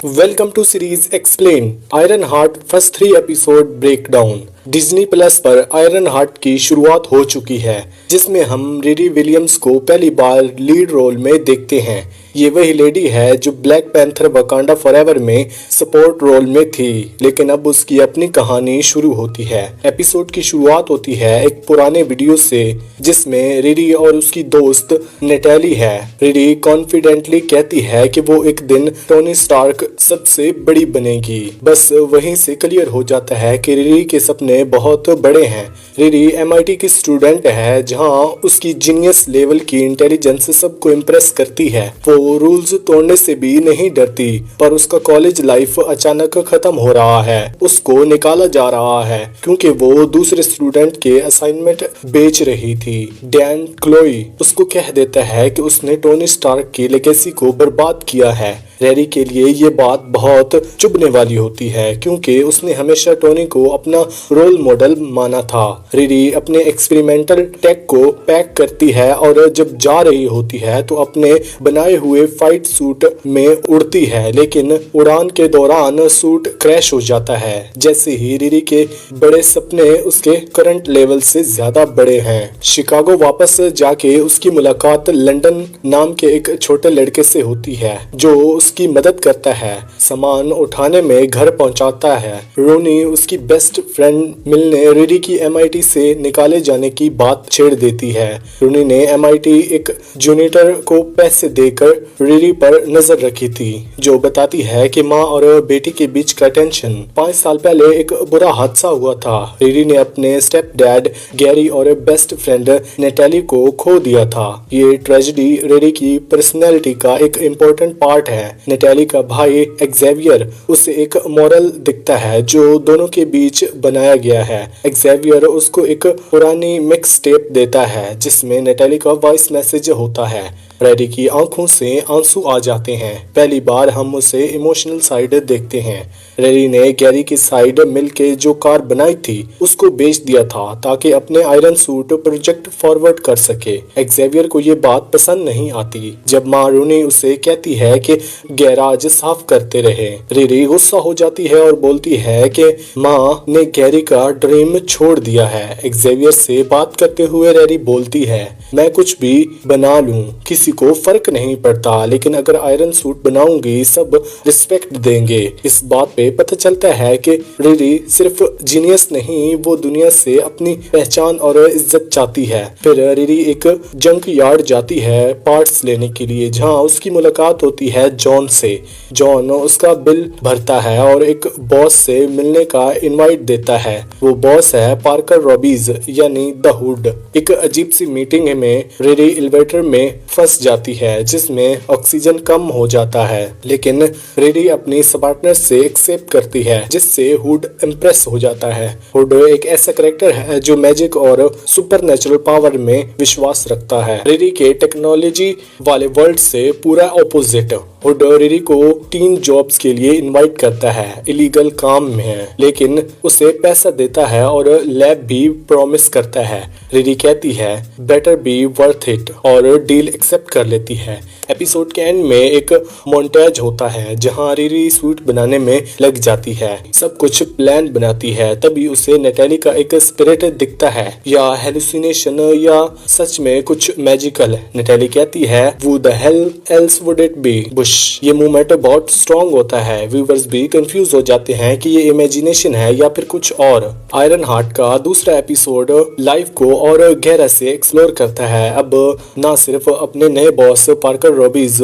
Welcome to series Explain iron heart first 3 episode breakdown. Disney plus पर iron heart की शुरुआत हो चुकी है, जिसमें हम रिरी विलियम्स को पहली बार लीड रोल में देखते हैं। ये वही लेडी है जो ब्लैक पैंथर वकांडा फॉरएवर में सपोर्ट रोल में थी, लेकिन अब उसकी अपनी कहानी शुरू होती है। एपिसोड की शुरुआत होती है एक पुराने वीडियो से, जिसमें रिरी और उसकी दोस्त नेटैली है। रिरी कॉन्फिडेंटली कहती है कि वो एक दिन टोनी स्टार्क सबसे बड़ी बनेगी। बस वहीं से क्लियर हो जाता है कि रिरी के सपने बहुत बड़े हैं। रिरी MIT की स्टूडेंट है, जहां उसकी जीनियस लेवल की इंटेलिजेंस सबको इम्प्रेस करती है। वो रूल्स तोड़ने से भी नहीं डरती, पर उसका कॉलेज लाइफ अचानक खत्म हो रहा है। उसको निकाला जा रहा है क्योंकि वो दूसरे स्टूडेंट के असाइनमेंट बेच रही थी। डैन क्लोई उसको कह देता है कि उसने टोनी स्टार्क की लेगेसी को बर्बाद किया है। रैरी के लिए ये बात बहुत चुभने वाली होती है, क्योंकि उसने हमेशा टोनी को अपना रोल मॉडल माना था। रिरी अपने एक्सपेरिमेंटल टेक को पैक करती है और जब जा रही होती है तो अपने बनाए हुए फाइट सूट में उड़ती है, लेकिन उड़ान के दौरान सूट क्रैश हो जाता है। जैसे ही रिरी के बड़े सपने उसके करंट लेवल से ज्यादा बड़े हैं। शिकागो वापस जाके उसकी मुलाकात लंदन नाम के एक छोटे लड़के से होती है, जो उसकी मदद करता है, सामान उठाने में घर पहुंचाता है। रोनी उसकी बेस्ट फ्रेंड मिलने रिरी की MIT से निकाले जाने की बात छेड़ देती है। रोनी ने MIT एक जूनिटर को पैसे देकर रिरी पर नजर रखी थी, जो बताती है कि माँ और बेटी के बीच का टेंशन। 5 साल पहले एक बुरा हादसा हुआ था। रिरी ने अपने स्टेप डैड गैरी और बेस्ट फ्रेंड नेटैली को खो दिया था। ये ट्रेजेडी रिरी की पर्सनैलिटी का एक इम्पोर्टेंट पार्ट है। नेटैली का भाई एक्सेवियर उसे एक मॉरल दिखता है जो दोनों के बीच बनाया गया है। एक्सेवियर उसको एक पुरानी मिक्स टेप देता है, जिसमें नेटैली का वॉइस मैसेज होता है। रैरी की आंखों से आंसू आ जाते हैं। पहली बार हम उसे इमोशनल साइड देखते हैं। रैरी ने गैरी की साइड मिलके जो कार बनाई थी उसको बेच दिया था, ताकि अपने आयरन सूट प्रोजेक्ट फॉरवर्ड कर सके। एक्सेवियर को ये बात पसंद नहीं आती जब माँ रोनी उसे कहती है कि गैराज साफ करते रहे। रिरी गुस्सा हो जाती है और बोलती है कि माँ ने गैरी का ड्रीम छोड़ दिया है। एक्सेवियर से बात करते हुए रैरी बोलती है, मैं कुछ भी बना लूं, किसी को फर्क नहीं पड़ता, लेकिन अगर आयरन सूट बनाऊंगी सब रिस्पेक्ट देंगे। इस बात पे पता चलता है कि रिरी सिर्फ जीनियस नहीं, वो दुनिया से अपनी पहचान और इज्जत चाहती है। फिर रिरी एक जंक यार्ड जाती है पार्ट्स लेने के लिए, जहां उसकी मुलाकात होती है जॉन से। जॉन उसका बिल भरता है और एक बॉस से मिलने का इनवाइट देता है। वो बॉस है पार्कर रॉबीज यानी द हुड। एक अजीब सी मीटिंग में रिरी एलिवेटर में फंस जाती है, जिसमें ऑक्सीजन कम हो जाता है, लेकिन रिरी अपनी पार्टनर से एक्सेप्ट करती है, जिससे हुड इम्प्रेस हो जाता है। हुड एक ऐसा कैरेक्टर है जो मैजिक और सुपरनेचुरल पावर में विश्वास रखता है। रिरी के टेक्नोलॉजी वाले वर्ल्ड से पूरा ऑपोजिट। हुड रिरी को 3 जॉब्स के लिए इनवाइट करता है, इलीगल काम में है, लेकिन उसे पैसा देता है और लैब भी प्रॉमिस करता है। रिरी कहती है बेटर बी वर्थ इट और डील एक्सेप्ट कर लेती है। एपिसोड के एंड में एक मोन्टेज होता है जहां रिरी सूट बनाने में लग जाती है, सब कुछ प्लान बनाती है। तभी उसे नेटैली का एक स्पिरिट दिखता है, या हेलुसिनेशन या सच में कुछ मैजिकल। नेटैली कहती है who the hell else would it be? Bush. ये मूवमेंट बहुत स्ट्रॉन्ग होता है। व्यूअर्स भी कंफ्यूज हो जाते हैं कि ये इमेजिनेशन है या फिर कुछ और। आयरन हार्ट का दूसरा एपिसोड लाइफ को और गहरा से एक्सप्लोर करता है। अब ना सिर्फ अपने नए बॉस पार्कर रॉबीज,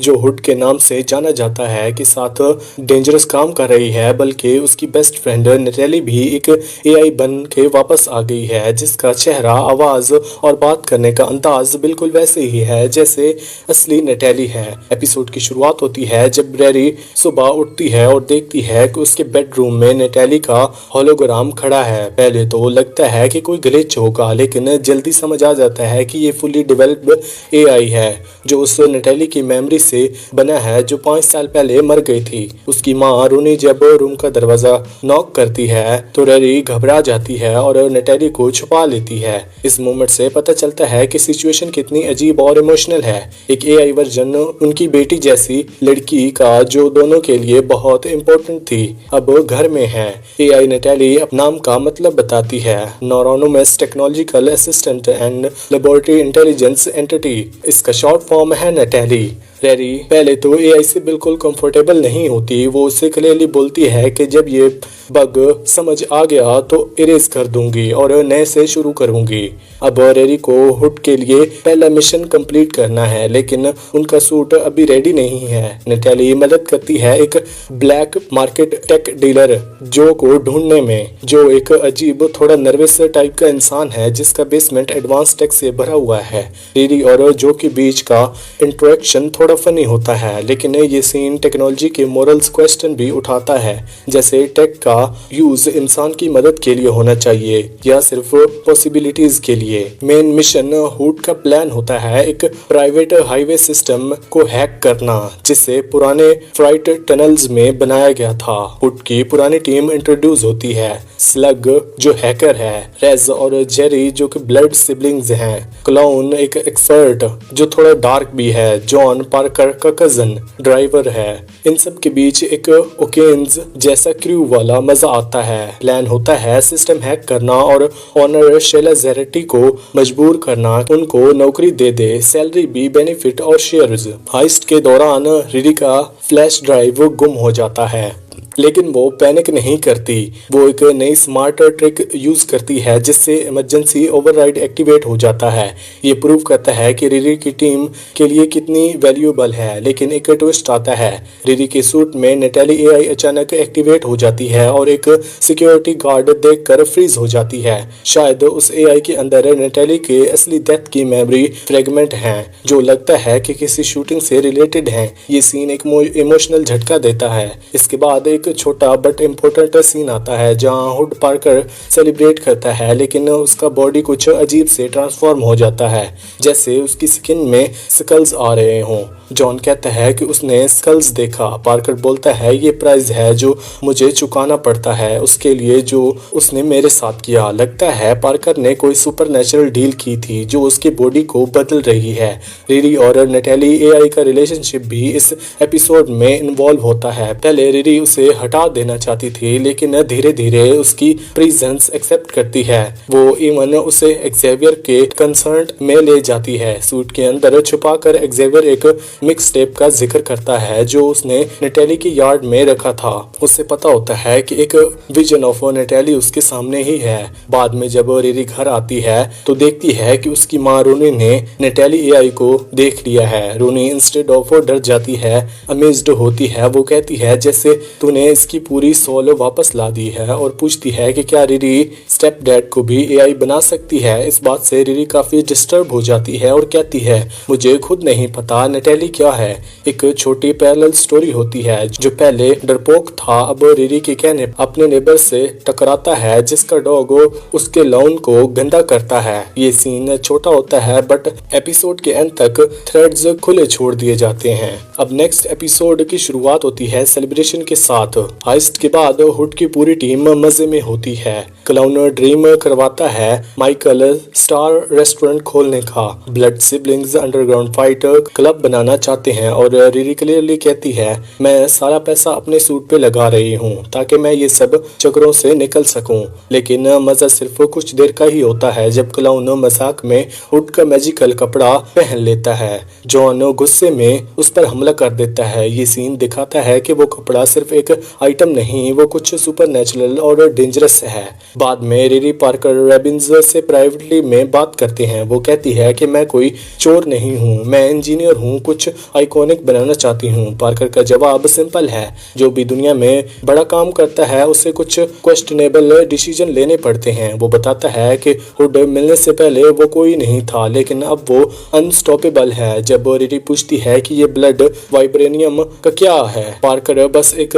जो हुड के नाम से जाना जाता है, के साथ डेंजरस काम कर रही है, बल्कि उसकी बेस्ट फ्रेंड नेटैली भी एक AI बन के वापस आ गई है, जिसका चेहरा, आवाज और बात करने का अंदाज बिल्कुल वैसे ही है जैसे असली नेटैली है। एपिसोड की शुरुआत होती है जब रैरी सुबह उठती है और देखती है कि उसके बेडरूम में नेटैली का होलोग्राम खड़ा है। पहले तो लगता है कि कोई ग्लिच होगा, लेकिन जल्दी समझ आ जाता है कि ये फुली डेवलप्ड AI है, जो उस नटैली की मेमोरी से बना है जो 5 साल पहले मर गई थी। उसकी माँ रूनी जब रूम का दरवाजा नॉक करती है तो रेरी घबरा जाती है और नटैली को छुपा लेती है। इस मोमेंट से पता चलता है कि सिचुएशन कितनी अजीब और इमोशनल है। एक एआई वर्जन उनकी बेटी जैसी लड़की का जो दोनों के लिए बहुत इम्पोर्टेंट थी अब घर में है। एआई नटैली नाम का मतलब बताती है, autonomous technological assistant and laboratory intelligence entity. इसका शॉर्ट फॉर्म है नटैली। रेरी पहले तो एआई से बिल्कुल कंफर्टेबल नहीं होती। वो उससे क्लियरली बोलती है कि जब ये बग समझ आ गया तो इरेज कर दूंगी और नए से शुरू करूंगी। अब रेरी को हुड के लिए पहला मिशन कंप्लीट करना है, लेकिन उनका सूट अभी रेडी नहीं है। नटैली मदद करती है एक ब्लैक मार्केट टेक डीलर जो को ढूंढने में, जो एक अजीब थोड़ा नर्वस टाइप का इंसान है जिसका बेसमेंट एडवांस टेक से भरा हुआ है। रेरी और जो के बीच का इंटरेक्शन थोड़ा फनी होता है, लेकिन ये सीन टेक्नोलॉजी के मोरल्स क्वेश्चन भी उठाता है, जैसे टेक का यूज इंसान की मदद के लिए होना चाहिए या सिर्फ पॉसिबिलिटीज के लिए। मेन मिशन हुड का प्लान होता है एक प्राइवेट हाईवे सिस्टम को हैक करना जिसे पुराने फ्राइट टनल्स में बनाया गया था। हुड की पुरानी टीम इंट्रोड्यूस होती है, स्लग जो हैकर है, रेज और जेरी जो कि ब्लड सिबलिंग्स हैं, क्लाउन एक एक्सपर्ट जो थोड़ा डार्क भी है, जॉन पार्कर का कजन ड्राइवर है। इन सब के बीच एक ओकेन्स जैसा क्रू वाला मजा आता है। प्लान होता है सिस्टम हैक करना और ऑनर शेला जेरेटी को मजबूर करना उनको नौकरी दे दे, सैलरी भी, बेनिफिट और शेयर्स। हाइस्ट के दौरान रिरी का फ्लैश ड्राइव गुम हो जाता है, लेकिन वो पैनिक नहीं करती। वो एक नई स्मार्ट ट्रिक यूज करती है जिससे इमरजेंसी ओवरराइड एक्टिवेट हो जाता है। ये प्रूव करता है कि रिरी की टीम के लिए कितनी वैल्यूएबल है। लेकिन एक ट्विस्ट आता है। रिरी के सूट में नटैली एआई अचानक एक्टिवेट हो जाती है और एक सिक्योरिटी गार्ड देखकर फ्रीज हो जाती है। शायद उस एआई के अंदर नटैली के असली डेथ की मेमोरी फ्रेगमेंट हैं जो लगता है कि किसी शूटिंग से रिलेटेड हैं। ये सीन एक इमोशनल झटका देता है। इसके बाद एक छोटा बट इम्पोर्टेंट सीन आता है जहां हुड पार्कर सेलिब्रेट करता है, लेकिन उसका बॉडी कुछ अजीब से ट्रांसफॉर्म हो जाता है, जैसे उसकी स्किन में स्कल्स आ रहे हों। जॉन कहता है कि उसने स्कल्स देखा। पार्कर बोलता है ये प्राइस है जो मुझे चुकाना पड़ता है उसके लिए जो उसने मेरे साथ किया। लगता है पार्कर ने कोई सुपरनैचुरल डील की थी जो उसकी बॉडी को बदल रही है। रिरी और नटैली एआई का रिलेशनशिप भी इस एपिसोड में इन्वॉल्व होता है। पहले रिरी उसे हटा देना चाहती थी, लेकिन धीरे धीरे उसकी प्रेजेंस एक्सेप्ट करती है। वो इवन उसे एक्सेवियर के कंसर्ट में ले जाती है। सूट के अंदर छुपाकर एक्सेवियर एक मिक्स टेप का जिक्र करता है जो उसने नटैली की यार्ड में रखा था। उससे पता होता है कि एक विजन ऑफ नटैली उसके सामने ही है। बाद में जब रिरी घर आती है तो देखती है कि उसकी माँ रूनी ने नटैली एआई को देख लिया है। रूनी इंस्टेड ऑफ डर जाती है, अमेज्ड होती है। वो कहती है जैसे तूने इसकी पूरी सोल वापस ला दी है और पूछती है कि क्या रिरी स्टेप डैड को भी एआई बना सकती है। इस बात से रिरी काफी डिस्टर्ब हो जाती है और कहती है मुझे खुद नहीं पता नटैली क्या है। एक छोटी पैरेलल स्टोरी होती है जो पहले डरपोक था अब रिरी के कहने अपने नेबर से टकराता है जिसका डॉग उसके लॉन को गंदा करता है। ये सीन छोटा होता है बट एपिसोड के अंत तक थ्रेड्स खुले छोड़ दिए जाते हैं। अब नेक्स्ट एपिसोड की शुरुआत होती है सेलिब्रेशन के साथ। हाइस्ट के बाद हुड की पूरी टीम मजे में होती है। क्लाउन ड्रीम करवाता है माइकल स्टार रेस्टोरेंट खोलने का। Blood siblings underground fight club बनाना चाहते हैं और रिरी क्लियरली कहती है मैं सारा पैसा अपने सूट पे लगा रही हूँ ताकि मैं ये सब चक्रों से निकल सकूं। लेकिन मजा सिर्फ कुछ देर का ही होता है जब क्लाउन मजाक में हुड का मैजिकल कपड़ा पहन लेता है। जॉन गुस्से में उस पर हमला कर देता है। ये सीन दिखाता है कि वो कपड़ा सिर्फ एक आइटम नहीं, वो कुछ सुपरनैचुरल और डेंजरस है। बाद में रिरी पार्कर रॉबिन्स से प्राइवेटली में बात करते हैं। वो कहती है कि मैं कोई चोर नहीं हूँ, मैं इंजीनियर हूँ, कुछ आइकॉनिक बनाना चाहती हूँ। पार्कर का जवाब सिंपल है, जो भी दुनिया में बड़ा काम करता है उसे कुछ क्वेश्चनेबल डिसीजन लेने पड़ते हैं। वो बताता है कि हुड मिलने से पहले वो कोई नहीं था, लेकिन अब वो अनस्टॉपेबल है। जब रिरी पूछती है कि ये ब्लड वाइब्रेनियम का क्या है, पार्कर बस एक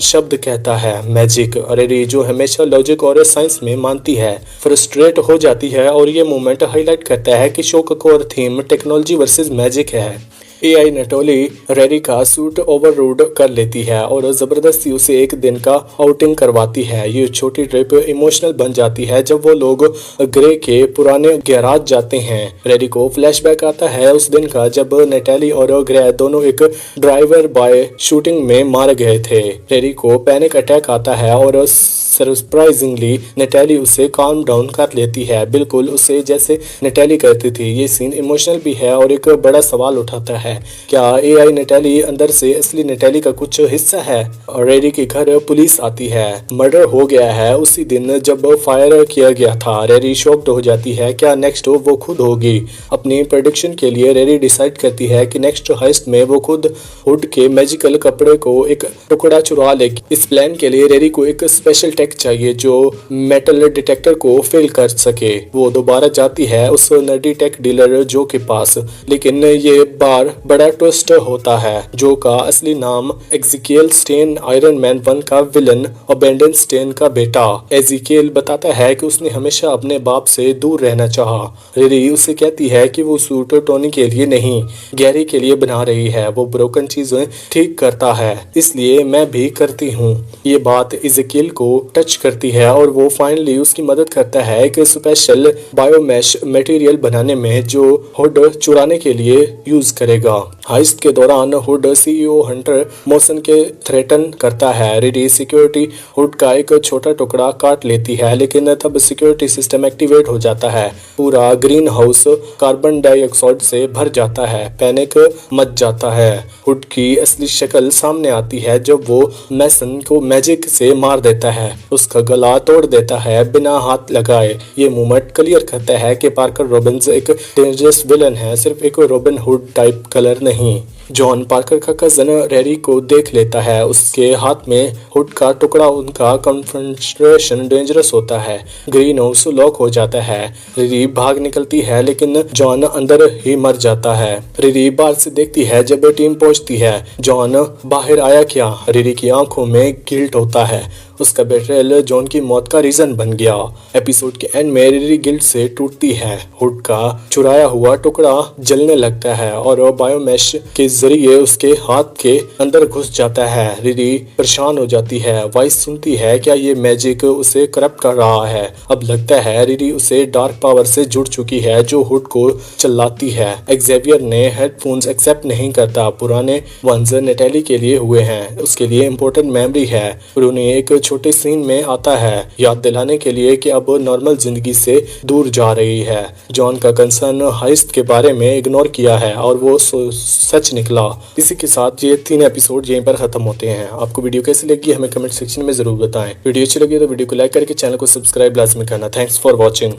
शब्द कहता है मैजिक। रिरी जो हमेशा लॉजिक और साइंस में मानती है फ्रस्ट्रेट हो जाती है और ये मोमेंट हाईलाइट करता है कि शो का core theme technology versus magic है। एआई नटोली रेरी का सूट ओवररोड कर लेती है और जबरदस्ती उसे एक दिन का आउटिंग करवाती है। ये छोटी ट्रिप इमोशनल बन जाती है जब वो लोग ग्रे के पुराने गैराज जाते हैं। रेरी को फ्लैशबैक आता है उस दिन का जब नेटाली और ग्रे दोनों एक ड्राइवर बाय शूटिंग में मारे गए थे। रेरी को पैनिक अटैक आता है और सरप्राइजिंगली नेटाली उसे काम डाउन कर लेती है, बिल्कुल उसे जैसे नेटाली करती थी। ये सीन इमोशनल भी है और एक बड़ा सवाल उठाता है, क्या एआई नेटाली अंदर से असली नेटाली का कुछ हिस्सा है? रेडी के घर पुलिस आती है। मर्डर हो गया है उसी दिन जब फायर किया गया था। रेडी शॉक्ड हो जाती है, क्या नेक्स्ट वो खुद होगी? अपनी प्रेडिक्शन के लिए रेडी डिसाइड करती है कि नेक्स्ट हाइस्ट में वो खुद हुड के मैजिकल कपड़े को एक टुकड़ा चुरा लेगी। इस प्लान के लिए रेडी को एक स्पेशल टेक चाहिए जो मेटल डिटेक्टर को फेल कर सके। वो दोबारा जाती है उस नर्डी टेक डीलर जो के पास, लेकिन ये बार बड़ा ट्विस्ट होता है। जो का असली नाम एजिकियल स्टेन, आयरन मैन 1 का विलन और बेंडन स्टेन का बेटा। एजिकियल बताता है कि उसने हमेशा अपने बाप से दूर रहना चाहा। रेडी उसे कहती है कि वो सूट टोनी के लिए नहीं, गैरी के लिए बना रही है। वो ब्रोकन चीजें ठीक करता है, इसलिए मैं भी करती हूँ। ये बात एजिकियल को टच करती है और वो फाइनली उसकी मदद करता है एक स्पेशल बायोमैश मटेरियल बनाने में जो हुड चुराने के लिए यूज करेगा। हाइस्ट के दौरान हुड सीईओ हंटर मॉसन के थ्रेटन करता है। रेडी सिक्योरिटी हुड का एक छोटा टुकड़ा काट लेती है, लेकिन तब सिक्योरिटी सिस्टम एक्टिवेट हो जाता है। पूरा ग्रीन हाउस कार्बन डाइऑक्साइड से भर जाता है। पैनिक मच जाता है। हुड की असली शक्ल सामने आती है जब वो मैसन को मैजिक से मार देता है, उसका गला तोड़ देता है बिना हाथ लगाए। ये मूवमेंट क्लियर करता है कि पार्कर रॉबिन्स एक डेंजरस विलन है, सिर्फ एक रॉबिन हुड टाइप कलर नहीं। जॉन पार्कर का कजन रेरी को देख लेता है, उसके हाथ में हुड का टुकड़ा। उनका कॉन्फ्रंटेशन डेंजरस होता है। ग्रीन हाउस लॉक हो जाता है। रेरी भाग निकलती है लेकिन जॉन अंदर ही मर जाता है। रेरी बाहर से देखती है जब टीम पहुंचती है। जॉन बाहर आया क्या? रेरी की आंखों में गिल्ट होता है, उसका बेट्रेयल जॉन की मौत का रीजन बन गया। एपिसोड के एंड में रेरी गिल्ट से टूटती है। हुड का चुराया हुआ टुकड़ा जलने लगता है और बायोमैश के जरिए उसके हाथ के अंदर घुस जाता है। रेरी परेशान हो जाती है। वॉइस सुनती है, क्या ये मैजिक उसे करप्ट कर रहा है? अब लगता है रेरी उसे डार्क पावर से जुड़ चुकी है जो हुड को चलाती है। एक्सेवियर ने हेडफोन्स एक्सेप्ट नहीं करता, पुराने वंस नेटाली के लिए हुए हैं, उसके लिए इम्पोर्टेंट मेमोरी है। उन्हें एक छोटे सीन में आता है याद दिलाने के लिए कि अब नॉर्मल जिंदगी से दूर जा रही है। जॉन का कंसर्न हाइस्ट के बारे में इग्नोर किया है और वो सच निकला। इसी के साथ ये 3 एपिसोड यहीं पर खत्म होते हैं। आपको वीडियो कैसी लगी हमें कमेंट सेक्शन में जरूर बताएं। वीडियो अच्छी लगी तो वीडियो को लाइक करके चैनल को सब्सक्राइब लाजमी करना। Thanks for watching.